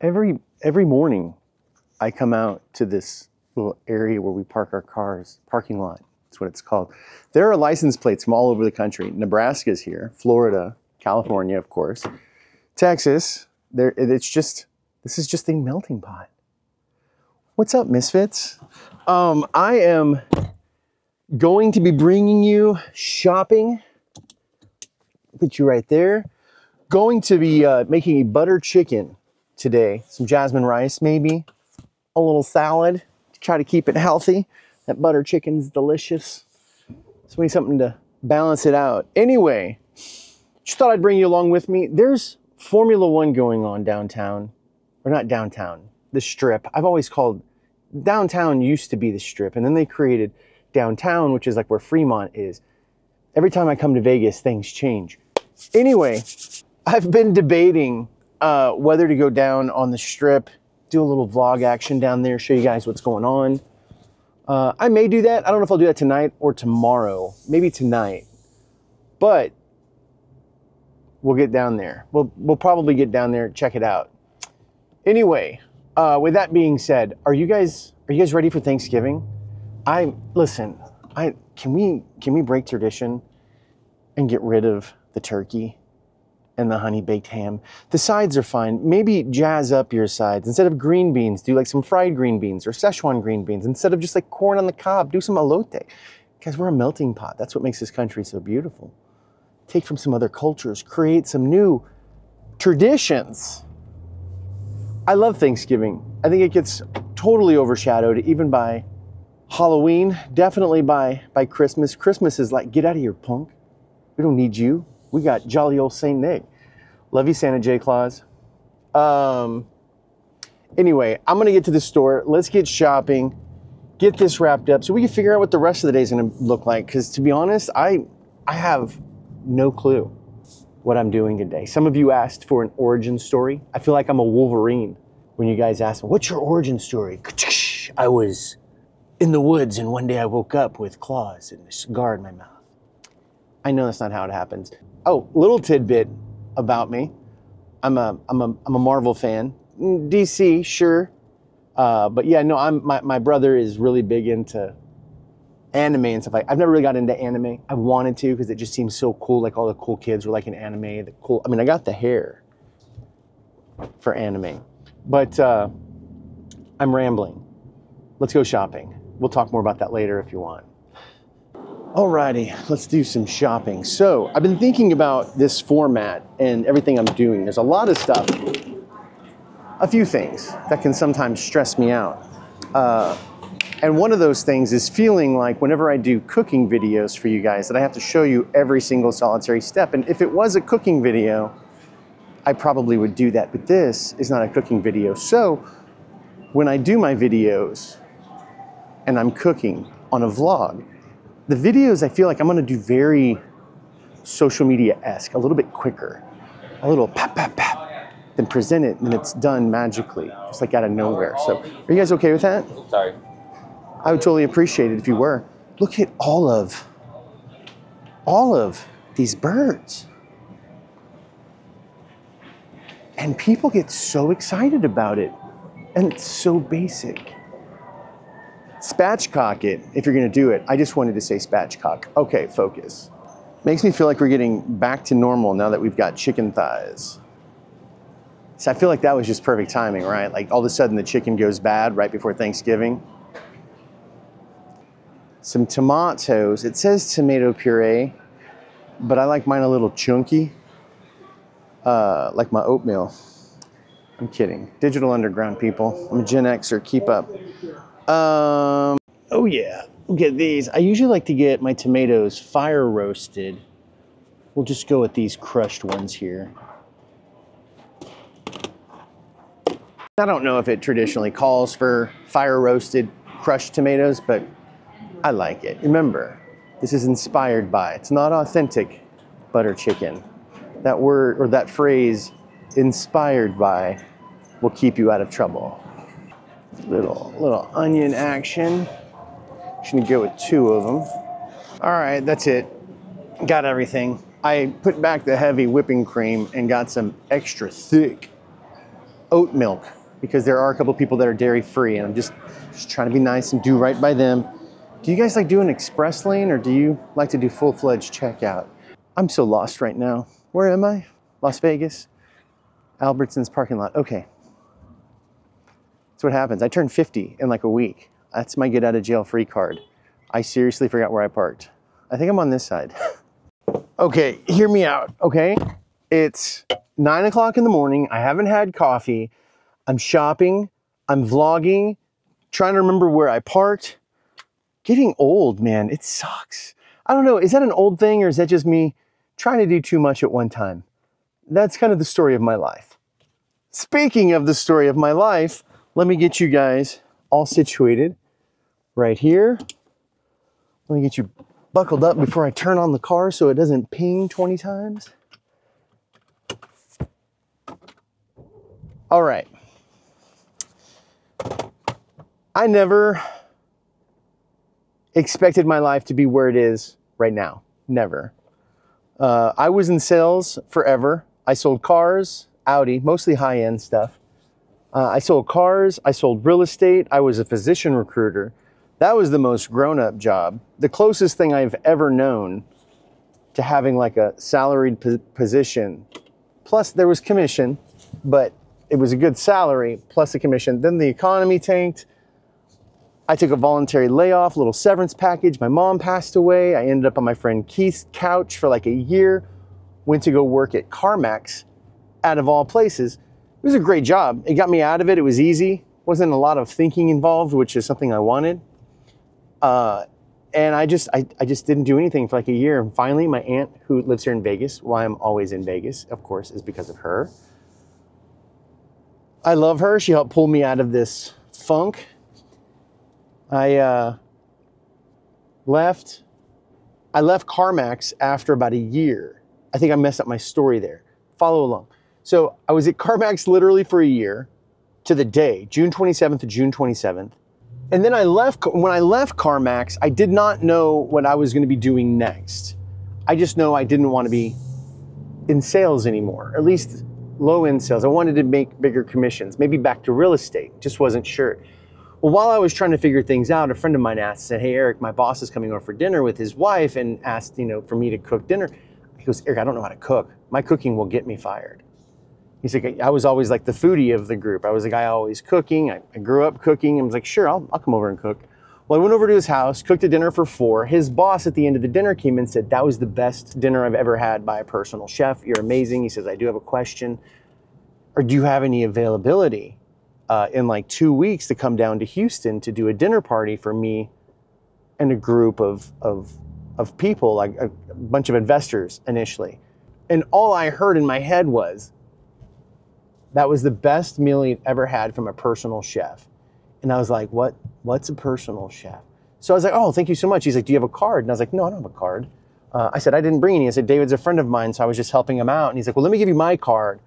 Every morning I come out to this little area where we park our cars, parking lot, that's what it's called. There are license plates from all over the country. Nebraska's here, Florida, California, of course, Texas. This is just a melting pot. What's up, misfits? I am going to be bringing you shopping. Put you right there. Going to be making a butter chicken today. Some jasmine rice, maybe. A little salad to try to keep it healthy. That butter chicken's delicious. So we need something to balance it out. Anyway, just thought I'd bring you along with me. There's Formula One going on downtown. Or not downtown, the Strip. I've always called, downtown used to be the Strip, and then they created downtown, which is like where Fremont is. Every time I come to Vegas, things change. Anyway, I've been debating whether to go down on the Strip, do a little vlog action down there, show you guys what's going on. I may do that. I don't know if I'll do that tonight or tomorrow. Maybe tonight. But we'll get down there. We'll probably get down there, check it out. Anyway, with that being said, are you guys ready for Thanksgiving? Can we break tradition and get rid of the turkey and the honey baked ham? The sides are fine. Maybe jazz up your sides. Instead of green beans, do like some fried green beans or Szechuan green beans. Instead of just like corn on the cob, do some elote. Guys, we're a melting pot. That's what makes this country so beautiful. Take from some other cultures, create some new traditions. I love Thanksgiving. I think it gets totally overshadowed even by Halloween, definitely by Christmas. Christmas is like, get out of here, punk. We don't need you. We got jolly old Saint Nick. Love you, Santa J. Claus. Anyway, I'm gonna get to the store. Let's get shopping, get this wrapped up so we can figure out what the rest of the day is gonna look like. Because to be honest, I have no clue what I'm doing today. Some of you asked for an origin story. I feel like I'm a Wolverine when you guys ask me, what's your origin story? I was in the woods and one day I woke up with claws and a cigar in my mouth. I know that's not how it happens. Oh, little tidbit about me. I'm a Marvel fan. DC, sure. But yeah, no, my brother is really big into anime and stuff. I've never really got into anime. I wanted to because it just seems so cool. Like all the cool kids were like in anime. I got the hair for anime. But I'm rambling. Let's go shopping. We'll talk more about that later if you want. Alrighty, let's do some shopping. So I've been thinking about this format and everything I'm doing. There's a lot of stuff, a few things that can sometimes stress me out. And one of those things is feeling like whenever I do cooking videos for you guys that I have to show you every single solitary step. And if it was a cooking video, I probably would do that. But this is not a cooking video. So when I do my videos and I'm cooking on a vlog, the videos I feel like I'm gonna do very social media-esque, a little bit quicker, a little pap, pap, pap, then present it and it's done magically, just like out of nowhere. So are you guys okay with that? Sorry. I would totally appreciate it if you were. Look at all of these birds. And people get so excited about it. And it's so basic. Spatchcock it, if you're gonna do it. I just wanted to say spatchcock. Okay, focus. Makes me feel like we're getting back to normal now that we've got chicken thighs. So I feel like that was just perfect timing, right? Like all of a sudden the chicken goes bad right before Thanksgiving. Some tomatoes. It says tomato puree, but I like mine a little chunky, like my oatmeal. I'm kidding. Digital Underground people. I'm a Gen Xer, keep up. Oh yeah, look at these. I usually like to get my tomatoes fire roasted. We'll just go with these crushed ones here. I don't know if it traditionally calls for fire roasted crushed tomatoes, but I like it. Remember, this is inspired by, it's not authentic butter chicken. That word or that phrase, inspired by, will keep you out of trouble. Little onion action. Just gonna go with 2 of them. All right, that's it. Got everything. I put back the heavy whipping cream and got some extra thick oat milk because there are a couple people that are dairy free, and I'm just trying to be nice and do right by them. Do you guys like doing express lane, or do you like to do full-fledged checkout? I'm so lost right now. Where am I? Las Vegas? Albertson's parking lot. Okay. That's what happens. I turned 50 in like a week. That's my get out of jail free card. I seriously forgot where I parked. I think I'm on this side. Okay, hear me out, okay? It's 9 o'clock in the morning. I haven't had coffee. I'm shopping. I'm vlogging. Trying to remember where I parked. Getting old, man. It sucks. I don't know. Is that an old thing, or is that just me trying to do too much at one time? That's kind of the story of my life. Speaking of the story of my life, let me get you guys all situated right here. Let me get you buckled up before I turn on the car so it doesn't ping 20 times. All right. I never expected my life to be where it is right now. Never. I was in sales forever. I sold cars, Audi, mostly high-end stuff. I sold cars. I sold real estate. I was a physician recruiter. That was the most grown-up job. The closest thing I've ever known to having like a salaried position. Plus there was commission, but it was a good salary plus a commission. Then the economy tanked. I took a voluntary layoff, a little severance package. My mom passed away. I ended up on my friend Keith's couch for like a year. Went to go work at CarMax, out of all places. It was a great job. It got me out of it. It was easy. Wasn't a lot of thinking involved, which is something I wanted. And I just didn't do anything for like a year. And finally, my aunt, who lives here in Vegas, why I'm always in Vegas, of course, is because of her. I love her. She helped pull me out of this funk. I left CarMax after about a year. I think I messed up my story there. Follow along. So I was at CarMax literally for a year to the day, June 27th to June 27th. And then when I left CarMax, I did not know what I was going to be doing next. I just know I didn't want to be in sales anymore, at least low-end sales. I wanted to make bigger commissions, maybe back to real estate, just wasn't sure. Well, while I was trying to figure things out, a friend of mine said, hey, Eric, my boss is coming over for dinner with his wife and asked, for me to cook dinner. He goes, Eric, I don't know how to cook. My cooking will get me fired. He's like, I was always like the foodie of the group. I was the guy always cooking. I grew up cooking. I was like, sure, I'll come over and cook. Well, I went over to his house, cooked a dinner for 4. His boss at the end of the dinner came and said, that was the best dinner I've ever had by a personal chef. You're amazing. He says, I do have a question. Or do you have any availability in like 2 weeks to come down to Houston to do a dinner party for me and a group of people, like a bunch of investors initially. And all I heard in my head was, that was the best meal he'd ever had from a personal chef. And I was like, what's a personal chef? So I was like, oh, thank you so much. He's like, do you have a card? And I was like, no, I don't have a card. I said, I didn't bring any. I said, David's a friend of mine, so I was just helping him out. And he's like, well, let me give you my card.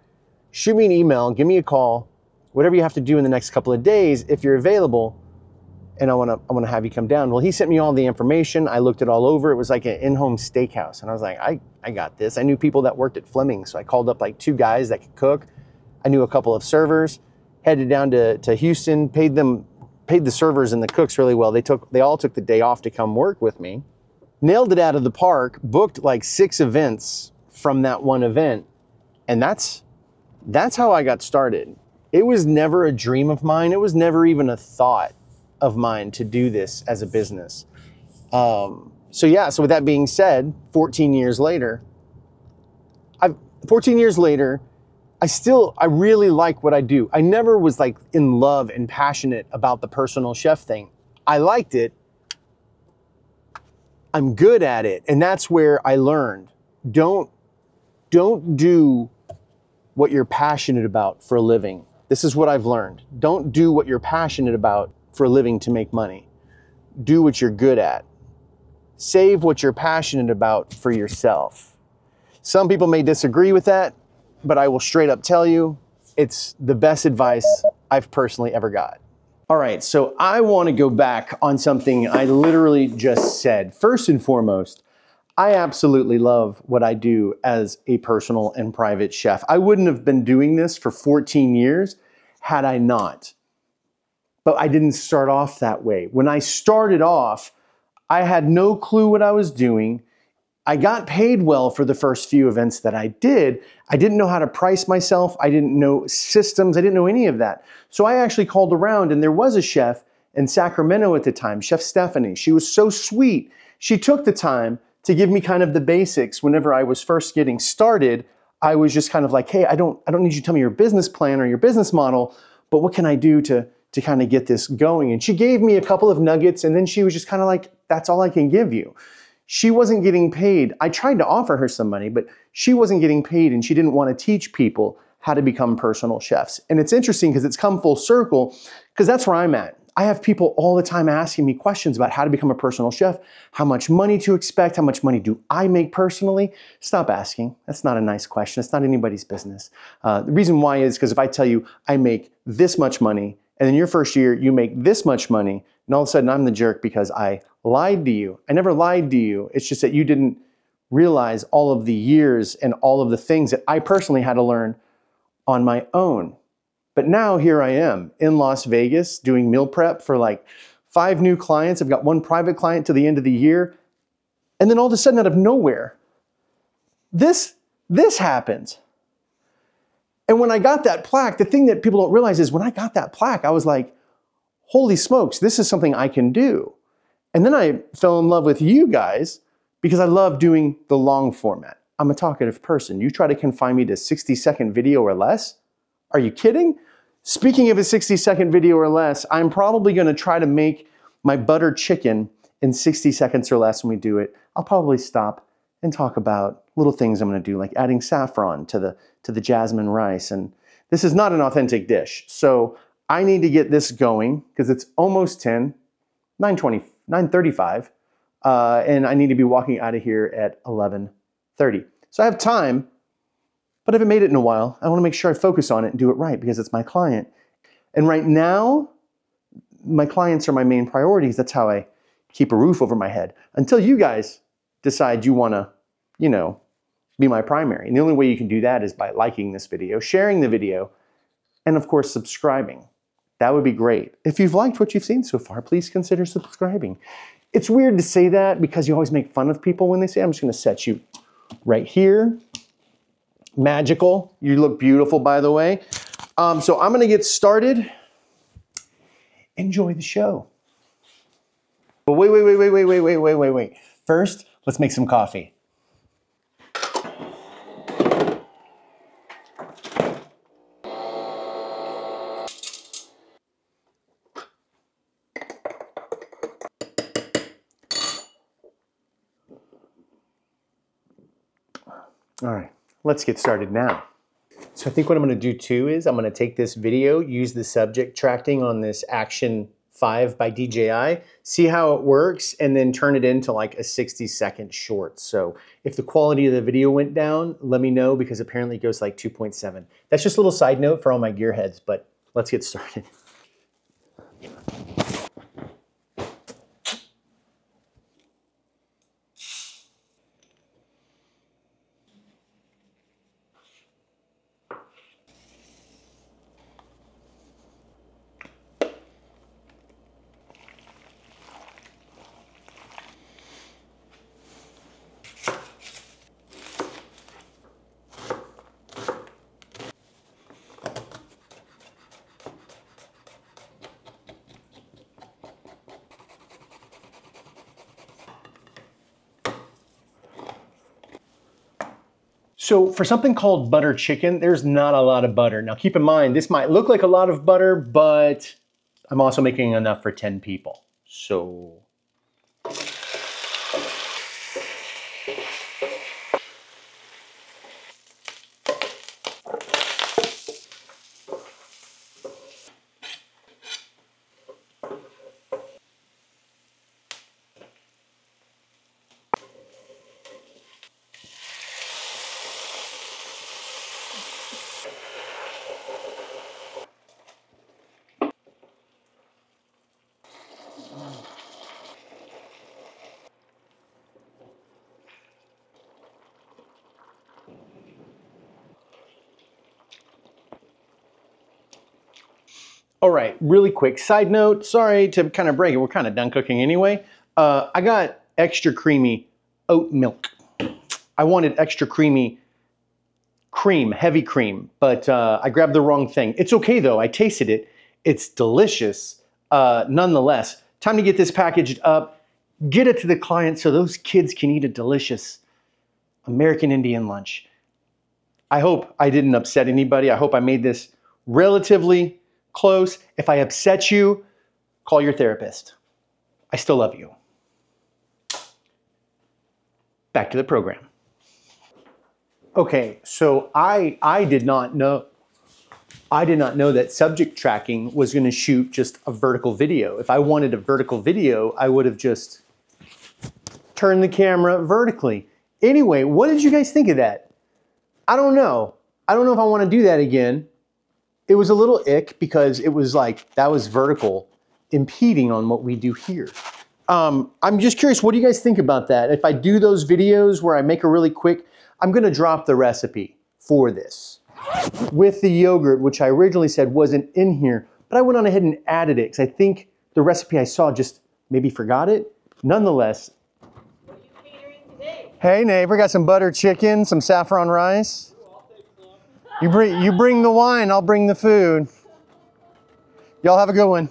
Shoot me an email, give me a call, whatever you have to do in the next couple of days, if you're available, and I want to have you come down. Well, he sent me all the information. I looked it all over. It was like an in-home steakhouse. And I was like, I got this. I knew people that worked at Fleming's. So I called up like 2 guys that could cook. I knew a couple of servers, headed down to Houston, paid the servers and the cooks really well. They all took the day off to come work with me. Nailed it out of the park, booked like 6 events from that one event. And that's how I got started. It was never a dream of mine. It was never even a thought of mine to do this as a business. So with that being said, 14 years later, I really like what I do. I never was like in love and passionate about the personal chef thing. I liked it. I'm good at it. And that's where I learned. Don't do what you're passionate about for a living. This is what I've learned. Don't do what you're passionate about for a living to make money. Do what you're good at. Save what you're passionate about for yourself. Some people may disagree with that, but I will straight up tell you, it's the best advice I've personally ever got. All right, so I want to go back on something I literally just said. First and foremost, I absolutely love what I do as a personal and private chef. I wouldn't have been doing this for 14 years had I not. But I didn't start off that way. When I started off, I had no clue what I was doing. I got paid well for the first few events that I did. I didn't know how to price myself. I didn't know systems. I didn't know any of that. So I actually called around, and there was a chef in Sacramento at the time, Chef Stephanie. She was so sweet. She took the time to give me kind of the basics. Whenever I was first getting started, I was just kind of like, hey, I don't need you to tell me your business plan or your business model, but what can I do to kind of get this going? And she gave me a couple of nuggets, and then she was just kind of like, that's all I can give you. She wasn't getting paid. I tried to offer her some money, but she wasn't getting paid, and she didn't want to teach people how to become personal chefs. And it's interesting because it's come full circle, because that's where I'm at. I have people all the time asking me questions about how to become a personal chef, how much money to expect, how much money do I make personally? Stop asking. That's not a nice question. It's not anybody's business. The reason why is because if I tell you I make this much money, and in your first year you make this much money, and all of a sudden I'm the jerk because I lied to you. I never lied to you. It's just that you didn't realize all of the years and all of the things that I personally had to learn on my own. But now here I am in Las Vegas doing meal prep for like 5 new clients. I've got 1 private client to the end of the year. And then all of a sudden out of nowhere, this happens. And when I got that plaque, the thing that people don't realize is when I got that plaque, I was like, holy smokes, this is something I can do. And then I fell in love with you guys because I love doing the long format. I'm a talkative person. You try to confine me to 60-second video or less? Are you kidding? Speaking of a 60-second video or less, I'm probably going to try to make my butter chicken in 60 seconds or less when we do it. I'll probably stop and talk about little things I'm going to do, like adding saffron to the jasmine rice. And this is not an authentic dish. So I need to get this going because it's almost 10, 9:35, and I need to be walking out of here at 11:30. So I have time, but I haven't made it in a while. I want to make sure I focus on it and do it right because it's my client. And right now, my clients are my main priorities. That's how I keep a roof over my head until you guys decide you want to, be my primary. And the only way you can do that is by liking this video, sharing the video, and of course, subscribing. That would be great. If you've liked what you've seen so far, please consider subscribing. It's weird to say that because you always make fun of people when they say, I'm just going to set you right here. Magical. You look beautiful, by the way. So I'm going to get started. Enjoy the show. But wait. First, let's make some coffee. All right, let's get started now. So I think what I'm going to do too is I'm going to take this video, use the subject tracking on this Action 5 by DJI, see how it works, and then turn it into like a 60-second short. So if the quality of the video went down, let me know because apparently it goes like 2.7. That's just a little side note for all my gearheads, but let's get started. So for something called butter chicken, there's not a lot of butter. Now keep in mind, this might look like a lot of butter, but I'm also making enough for 10 people. So All right, really quick side note. Sorry to kind of break it. We're kind of done cooking anyway. I got extra creamy oat milk. I wanted extra creamy cream, heavy cream, but I grabbed the wrong thing. It's okay though. I tasted it. It's delicious. Nonetheless, time to get this packaged up, get it to the client so those kids can eat a delicious American Indian lunch. I hope I didn't upset anybody. I hope I made this relatively close. If I upset you, call your therapist. I still love you. Back to the program. Okay, so I did not know that subject tracking was going to shoot just a vertical video. If I wanted a vertical video, I would have just turned the camera vertically. Anyway, what did you guys think of that? I don't know. I don't know if I want to do that again. It was a little ick because it was like, that was vertical, impeding on what we do here. I'm just curious, what do you guys think about that? If I do those videos where I make a really quick, I'm gonna drop the recipe for this with the yogurt, which I originally said wasn't in here, but I went on ahead and added it because I think the recipe I saw just maybe forgot it. Nonetheless. What are you catering today? Hey neighbor, got some butter chicken, some saffron rice. You bring the wine, I'll bring the food. Y'all have a good one.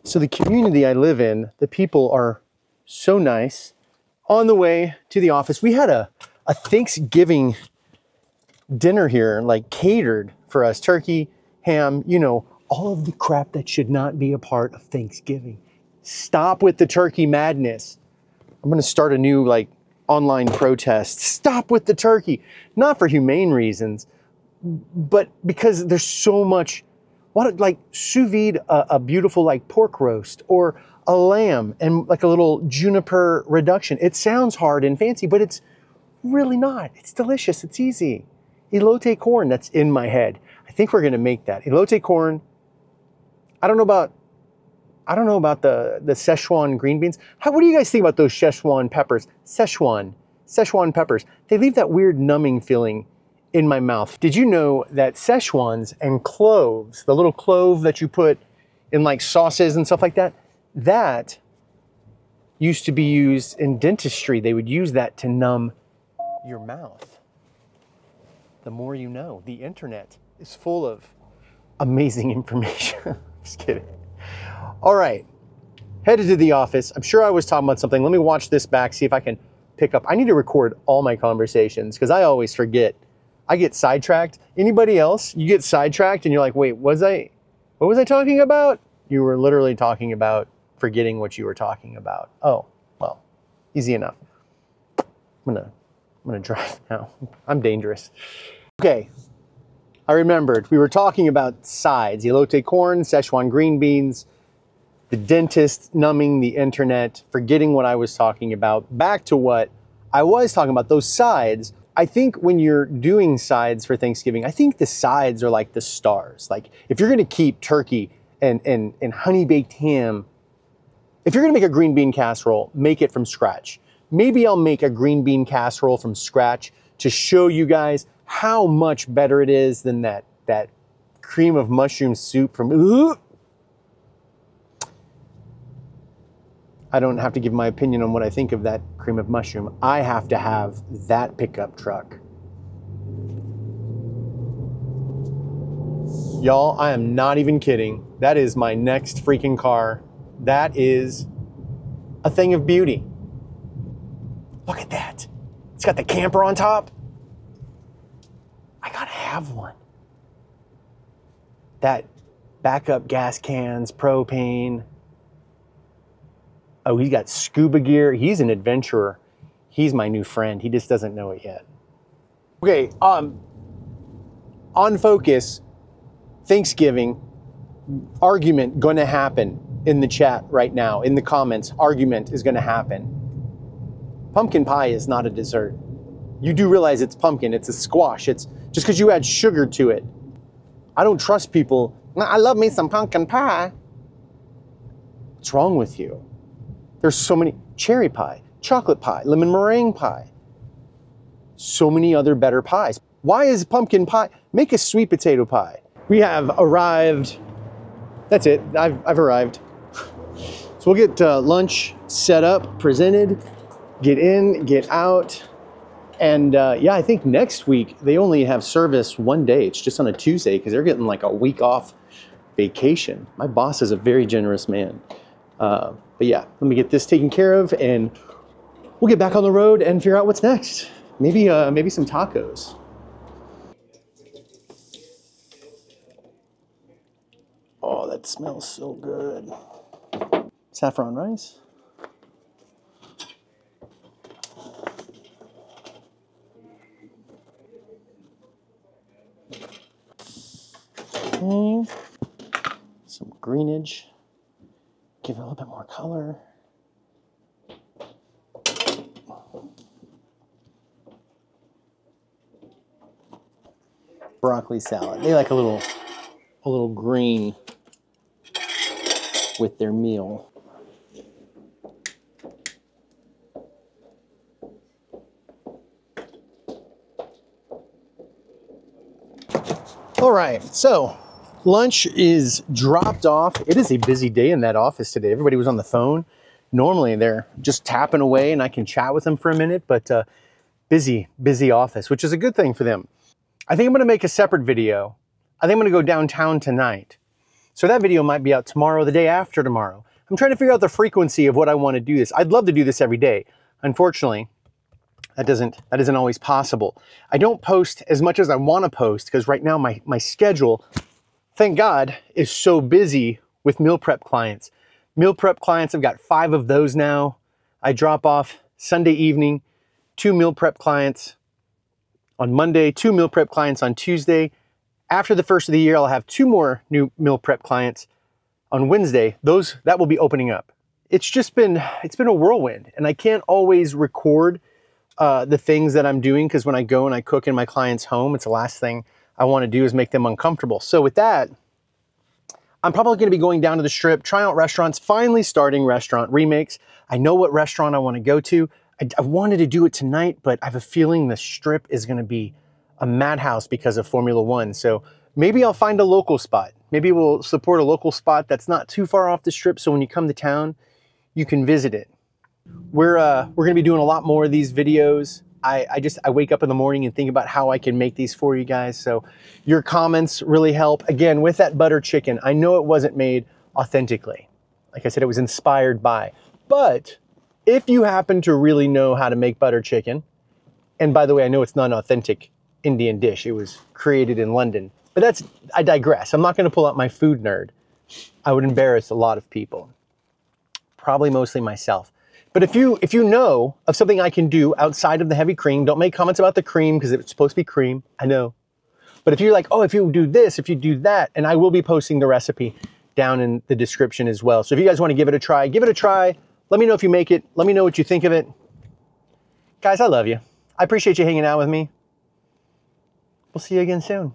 So the community I live in, the people are so nice. On the way to the office, we had a Thanksgiving dinner here, like catered for us. Turkey, ham, you know, all of the crap that should not be a part of Thanksgiving. Stop with the turkey madness. I'm gonna start a new like online protest. Stop with the turkey. Not for humane reasons, but because there's so much. What, like sous vide a beautiful like pork roast or a lamb and like a little juniper reduction. It sounds hard and fancy, but it's really not. It's delicious. It's easy. Elote corn, that's in my head. I think we're gonna make that. Elote corn. I don't know about the Szechuan green beans. What do you guys think about those Szechuan peppers? Szechuan peppers. They leave that weird numbing feeling in my mouth. Did you know that Szechuans and cloves, the little clove that you put in like sauces and stuff like that, that used to be used in dentistry. They would use that to numb your mouth. The more you know. The internet is full of amazing information. Just kidding. All right, headed to the office. I'm sure I was talking about something. Let me watch this back, see if I can pick up. I need to record all my conversations because I always forget. I get sidetracked. Anybody else? You get sidetracked and you're like, wait, what was I talking about? You were literally talking about forgetting what you were talking about. Oh, well, easy enough. I'm gonna drive now. I'm dangerous. Okay, I remembered. We were talking about sides, elote corn, Szechuan green beans, the dentist numbing the internet, forgetting what I was talking about. Back to what I was talking about, those sides. I think when you're doing sides for Thanksgiving, I think the sides are like the stars. Like if you're gonna keep turkey and honey baked ham, if you're gonna make a green bean casserole, make it from scratch. Maybe I'll make a green bean casserole from scratch to show you guys how much better it is than that cream of mushroom soup from, I don't have to give my opinion on what I think of that cream of mushroom. I have to have that pickup truck. Y'all, I am not even kidding. That is my next freaking car. That is a thing of beauty. Look at that. It's got the camper on top. I gotta have one. That backup gas cans, propane. Oh, he's got scuba gear. He's an adventurer. He's my new friend. He just doesn't know it yet. Okay, on focus, Thanksgiving, argument gonna happen in the chat right now, in the comments, argument is gonna happen. Pumpkin pie is not a dessert. You do realize it's pumpkin, it's a squash. It's just because you add sugar to it. I don't trust people. I love me some pumpkin pie. What's wrong with you? There's so many, cherry pie, chocolate pie, lemon meringue pie. So many other better pies. Why is pumpkin pie? Make a sweet potato pie. We have arrived. That's it. I've arrived. So we'll get lunch set up, presented, get in, get out. And yeah, I think next week they only have service one day. It's just on a Tuesday because they're getting like a week off vacation. My boss is a very generous man. But yeah, let me get this taken care of and we'll get back on the road and figure out what's next. Maybe some tacos. Oh, that smells so good. Saffron rice. Okay. Some greenage. Give it a little bit more color. Broccoli salad. They like a little green with their meal. All right, so lunch is dropped off. It is a busy day in that office today. Everybody was on the phone. Normally they're just tapping away and I can chat with them for a minute, but busy office, which is a good thing for them. I think I'm gonna make a separate video. I think I'm gonna go downtown tonight. So that video might be out tomorrow, the day after tomorrow. I'm trying to figure out the frequency of what I wanna do this. I'd love to do this every day. Unfortunately, that isn't always possible. I don't post as much as I wanna post because right now my schedule, thank God, is so busy with meal prep clients. Meal prep clients, I've got 5 of those now. I drop off Sunday evening, 2 meal prep clients on Monday, 2 meal prep clients on Tuesday. After the first of the year, I'll have 2 more new meal prep clients on Wednesday. That will be opening up. It's been a whirlwind and I can't always record the things that I'm doing because when I go and I cook in my client's home, it's the last thing I want to do is make them uncomfortable. So with that, I'm probably going to be going down to the Strip, trying out restaurants, finally starting restaurant remakes. I know what restaurant I want to go to. I wanted to do it tonight, but I have a feeling the Strip is going to be a madhouse because of Formula One. So maybe I'll find a local spot. Maybe we'll support a local spot that's not too far off the Strip. So when you come to town, you can visit it. We're going to be doing a lot more of these videos. I wake up in the morning and think about how I can make these for you guys. So your comments really help. Again, with that butter chicken, I know it wasn't made authentically. Like I said, it was inspired by. But if you happen to really know how to make butter chicken, and by the way, I know it's not an authentic Indian dish. It was created in London. But I digress. I'm not going to pull out my food nerd. I would embarrass a lot of people. Probably mostly myself. But if you know of something I can do outside of the heavy cream, don't make comments about the cream because it's supposed to be cream, I know. But if you're like, oh, if you do this, if you do that, and I will be posting the recipe down in the description as well. So if you guys want to give it a try, give it a try. Let me know if you make it. Let me know what you think of it. Guys, I love you. I appreciate you hanging out with me. We'll see you again soon.